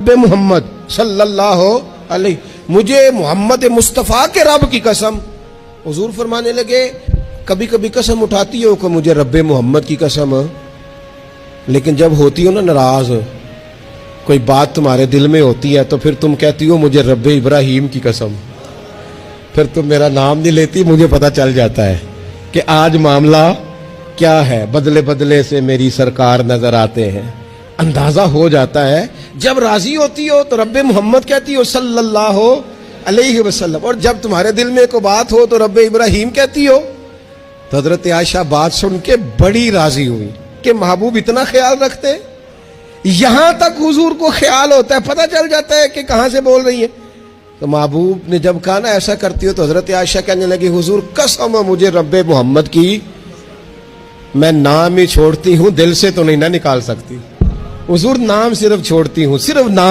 محمد صلی اللہ علیہ، مجھے محمد مصطفیٰ کے رب کی قسم۔ حضور فرمانے لگے کبھی کبھی قسم اٹھاتی ہو کہ مجھے رب محمد کی قسم، لیکن جب ہوتی ہو نا ناراض، کوئی بات تمہارے دل میں ہوتی ہے تو پھر تم کہتی ہو مجھے رب ابراہیم کی قسم، پھر تم میرا نام نہیں لیتی، مجھے پتہ چل جاتا ہے کہ آج معاملہ کیا ہے۔ بدلے بدلے سے میری سرکار نظر آتے ہیں، اندازہ ہو جاتا ہے۔ جب راضی ہوتی ہو تو رب محمد کہتی ہو صلی اللہ علیہ وسلم، اور جب تمہارے دل میں کوئی بات ہو تو رب ابراہیم کہتی ہو۔ تو حضرت عائشہ بات سن کے بڑی راضی ہوئی کہ محبوب اتنا خیال رکھتے، یہاں تک حضور کو خیال ہوتا ہے، پتہ چل جاتا ہے کہ کہاں سے بول رہی ہے۔ تو محبوب نے جب کہا نا ایسا کرتی ہو، تو حضرت عائشہ کہنے لگی حضور قسم ہے مجھے رب محمد کی، میں نام ہی چھوڑتی ہوں، دل سے تو نہیں نہ نکال سکتی۔ حضور نام صرف چھوڑتی ہوں، صرف نام۔